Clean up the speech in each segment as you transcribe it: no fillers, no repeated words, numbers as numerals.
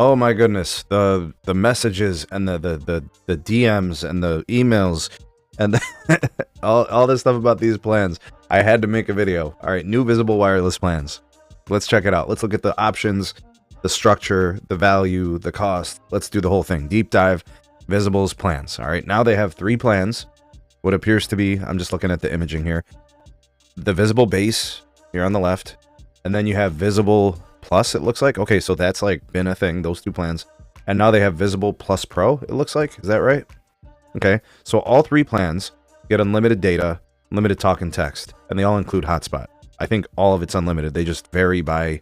Oh my goodness, the messages and the DMs and the emails and all this stuff about these plans. I had to make a video. All right, new visible wireless plans. Let's check it out. Let's look at the options, the structure, the value, the cost. Let's do the whole thing. Deep dive, visibles plans. All right, now they have 3 plans. What appears to be, I'm just looking at the imaging here, the visible base here on the left, and then you have visible plus, it looks like. Okay, so that's like been a thing, those 2 plans. And now they have visible plus pro, it looks like. Is that right? Okay, so all 3 plans get unlimited data, unlimited talk and text, and they all include hotspot. I think all of it's unlimited. They just vary by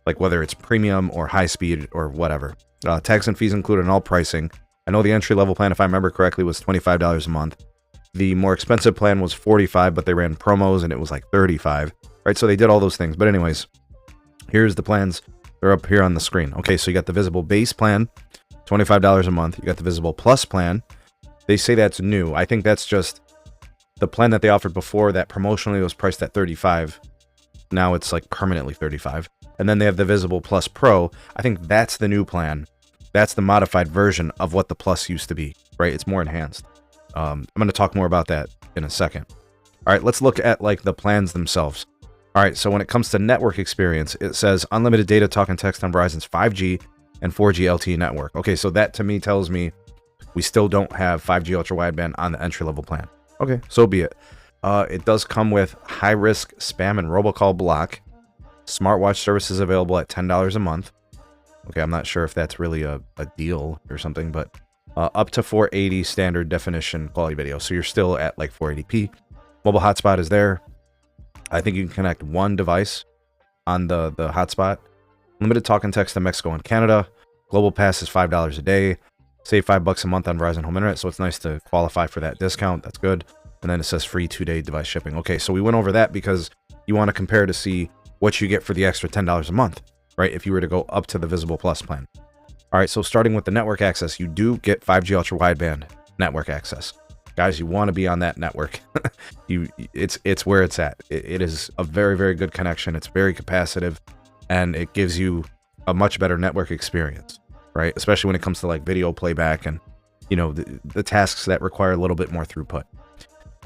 like whether it's premium or high speed or whatever. Tax and fees included in all pricing. I know the entry level plan, if I remember correctly, was $25 a month. The more expensive plan was $45, but they ran promos and it was like $35. Right, so they did all those things. But anyways, here's the plans. They're up here on the screen. Okay, so you got the visible base plan, $25 a month. You got the visible plus plan. They say that's new. I think that's just the plan that they offered before that promotionally was priced at $35. Now it's like permanently $35. And then they have the visible plus pro. I think that's the new plan. That's the modified version of what the plus used to be, right? It's more enhanced. I'm going to talk more about that in a second. All right, let's look at like the plans themselves. All right, so when it comes to network experience, it says unlimited data, talk, and text on Verizon's 5G and 4G LTE network. Okay, so that to me tells me we still don't have 5G ultra-wideband on the entry-level plan. Okay, so be it. It does come with high-risk spam and robocall block. Smartwatch services available at $10 a month. Okay, I'm not sure if that's really a deal or something, but up to 480 standard definition quality video. So you're still at like 480p. Mobile hotspot is there. I think you can connect 1 device on the hotspot. Limited talk and text to Mexico and Canada. Global pass is $5 a day. Save $5 a month on Verizon Home Internet, so it's nice to qualify for that discount. That's good. And then it says free 2-day device shipping. Okay, so we went over that because you want to compare to see what you get for the extra $10 a month, right? If you were to go up to the Visible Plus plan. All right, so starting with the network access, you do get 5G ultra wideband network access. Guys, you want to be on that network. It's where it's at. It is a very, very good connection. It's very capacitive, and it gives you a much better network experience, right? Especially when it comes to like video playback and, you know, the tasks that require a little bit more throughput.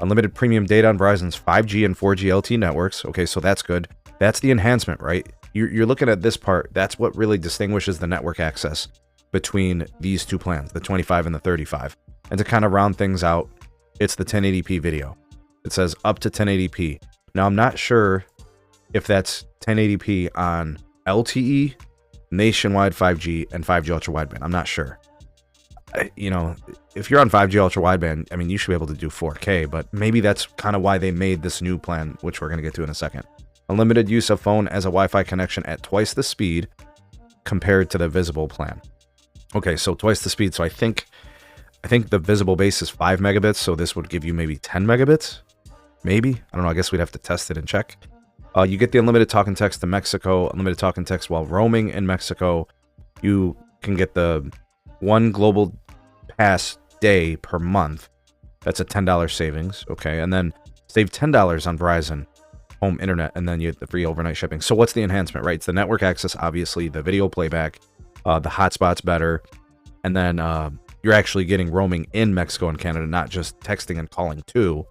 Unlimited premium data on Verizon's 5G and 4G LTE networks. Okay, so that's good. That's the enhancement, right? You're looking at this part. That's what really distinguishes the network access between these 2 plans, the 25 and the 35. And to kind of round things out, it's the 1080p video. It says up to 1080p. Now, I'm not sure if that's 1080p on LTE, nationwide 5G, and 5G ultra wideband. I'm not sure. You know, if you're on 5G ultra wideband, I mean, you should be able to do 4K, but maybe that's kind of why they made this new plan, which we're going to get to in a second. Unlimited use of phone as a Wi-Fi connection at twice the speed compared to the visible plan. Okay, so twice the speed. So I think the visible base is 5 megabits, so this would give you maybe 10 megabits. Maybe. I don't know. I guess we'd have to test it and check. You get the unlimited talk and text to Mexico, unlimited talk and text while roaming in Mexico. You can get the 1 global pass day per month. That's a $10 savings. Okay, and then save $10 on Verizon Home Internet, and then you get the free overnight shipping. So what's the enhancement, right? It's the network access, obviously, the video playback, the hotspot's better, and then you're actually getting roaming in Mexico and Canada, not just texting and calling too.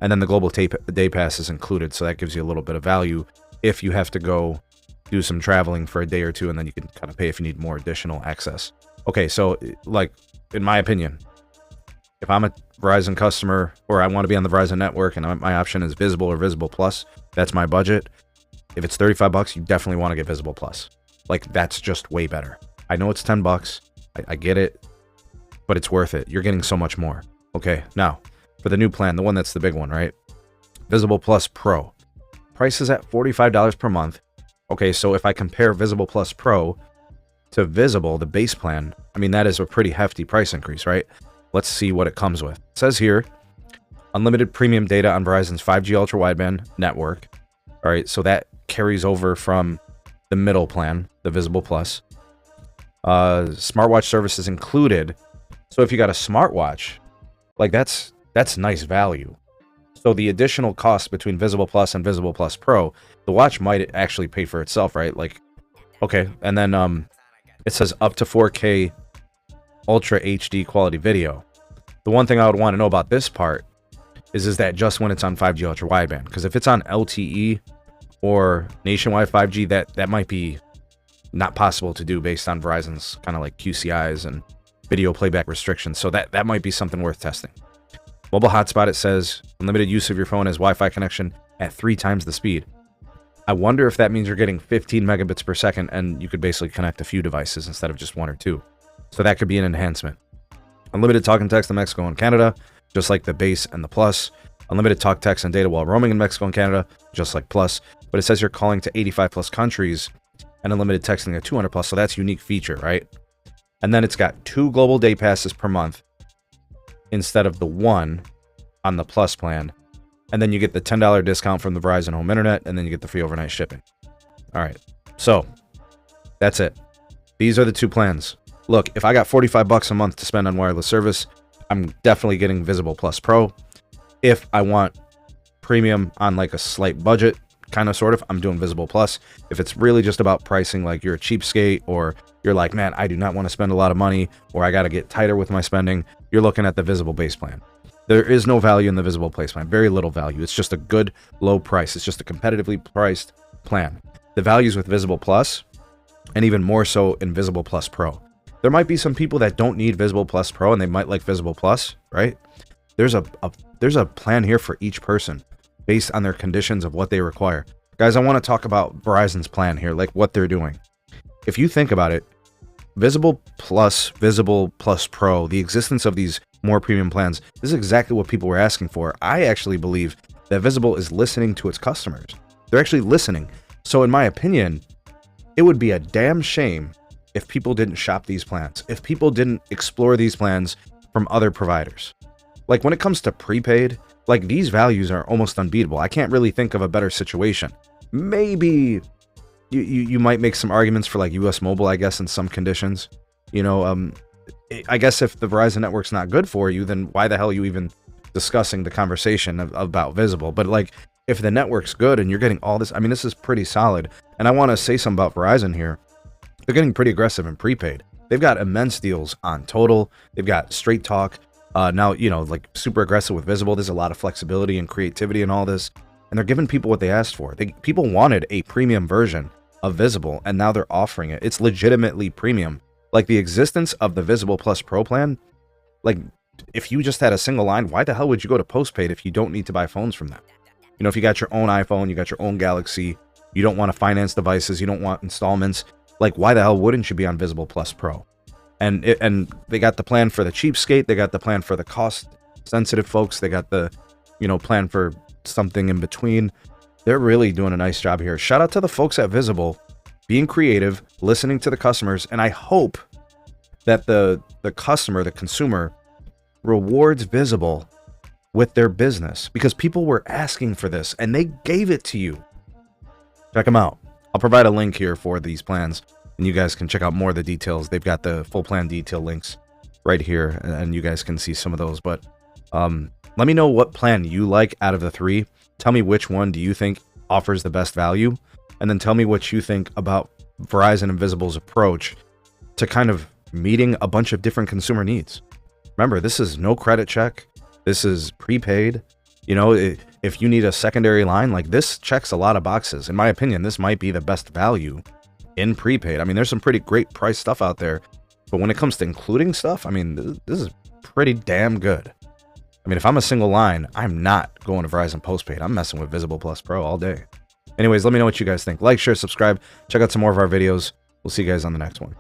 And then the global day pass is included, so that gives you a little bit of value if you have to go do some traveling for a day or two, and then you can kind of pay if you need more additional access. Okay, so like, in my opinion, if I'm a Verizon customer or I want to be on the Verizon network and my option is Visible or Visible Plus, that's my budget. If it's $35, you definitely want to get Visible Plus. Like, that's just way better. I know it's $10. I get it, but it's worth it. You're getting so much more. Okay, now for the new plan, the one that's the big one, right? Visible Plus Pro. Price is at $45 per month. Okay, so if I compare Visible Plus Pro to Visible, the base plan, I mean, that is a pretty hefty price increase, right? Let's see what it comes with. It says here, unlimited premium data on Verizon's 5G ultra wideband network. All right, so that carries over from the middle plan, the Visible Plus. Smartwatch services included. So if you got a smartwatch, like that's nice value. So the additional cost between Visible Plus and Visible Plus Pro, the watch might actually pay for itself, right? Like, okay, and then it says up to 4K Ultra HD quality video. The one thing I would want to know about this part is that just when it's on 5G Ultra Wideband? Because if it's on LTE or nationwide 5G, that might be not possible to do based on Verizon's kind of like QCIs and video playback restrictions. So that might be something worth testing. Mobile hotspot, it says unlimited use of your phone as Wi-Fi connection at 3 times the speed. I wonder if that means you're getting 15 megabits per second and you could basically connect a few devices instead of just 1 or 2. So that could be an enhancement. Unlimited talk and text in Mexico and Canada, just like the base and the plus. Unlimited talk, text, and data while roaming in Mexico and Canada, just like plus. But it says you're calling to 85 plus countries and unlimited texting at 200 plus. So that's a unique feature, right? And then it's got 2 global day passes per month instead of the 1 on the plus plan. And then you get the $10 discount from the Verizon Home Internet, and then you get the free overnight shipping. All right, so that's it. These are the 2 plans. Look, if I got 45 bucks a month to spend on wireless service, I'm definitely getting Visible Plus Pro. If I want premium on like a slight budget, kind of sort of, I'm doing Visible Plus. If it's really just about pricing, like you're a cheapskate or you're like, man, I do not want to spend a lot of money, or I got to get tighter with my spending, you're looking at the Visible base plan. There is no value in the Visible Place plan. Very little value. It's just a good low price. It's just a competitively priced plan. The values with Visible Plus, and even more so in Visible Plus Pro. There might be some people that don't need Visible Plus Pro and they might like Visible Plus, right? There's a plan here for each person based on their conditions of what they require. Guys, I want to talk about Verizon's plan here, like what they're doing. If you think about it, Visible Plus Pro, the existence of these more premium plans, this is exactly what people were asking for. I actually believe that Visible is listening to its customers. They're actually listening. So in my opinion, it would be a damn shame if people didn't shop these plans, if people didn't explore these plans from other providers. Like when it comes to prepaid, like these values are almost unbeatable. I can't really think of a better situation. Maybe you might make some arguments for like US Mobile, I guess, in some conditions. You know, I guess if the Verizon network's not good for you, then why the hell are you even discussing the conversation about Visible? But like, if the network's good and you're getting all this, I mean, this is pretty solid. And I want to say something about Verizon here. They're getting pretty aggressive in prepaid. They've got immense deals on Total. They've got Straight Talk. Now, you know, like super aggressive with Visible. There's a lot of flexibility and creativity in all this. And they're giving people what they asked for. People wanted a premium version of Visible, and now they're offering it. It's legitimately premium. Like the existence of the Visible Plus Pro plan, like if you just had a single line, why the hell would you go to postpaid if you don't need to buy phones from them? You know, if you got your own iPhone, you got your own Galaxy, you don't want to finance devices, you don't want installments, like why the hell wouldn't you be on Visible Plus Pro? And they got the plan for the cheapskate, they got the plan for the cost sensitive folks, they got the, you know, plan for something in between. They're really doing a nice job here. Shout out to the folks at Visible, being creative, listening to the customers, and I hope that the customer, the consumer, rewards Visible with their business, because people were asking for this and they gave it to you. Check them out. I'll provide a link here for these plans and you guys can check out more of the details. They've got the full plan detail links right here and you guys can see some of those. But let me know what plan you like out of the 3. Tell me which one do you think offers the best value, and then tell me what you think about Verizon and Visible's approach to kind of meeting a bunch of different consumer needs. Remember, this is no credit check. This is prepaid. You know, if you need a secondary line, like this checks a lot of boxes. In my opinion, this might be the best value in prepaid. I mean, there's some pretty great price stuff out there, but when it comes to including stuff, I mean, this is pretty damn good. I mean, if I'm a single line, I'm not going to Verizon postpaid. I'm messing with Visible Plus Pro all day. Anyways, let me know what you guys think. Like, share, subscribe. Check out some more of our videos. We'll see you guys on the next one.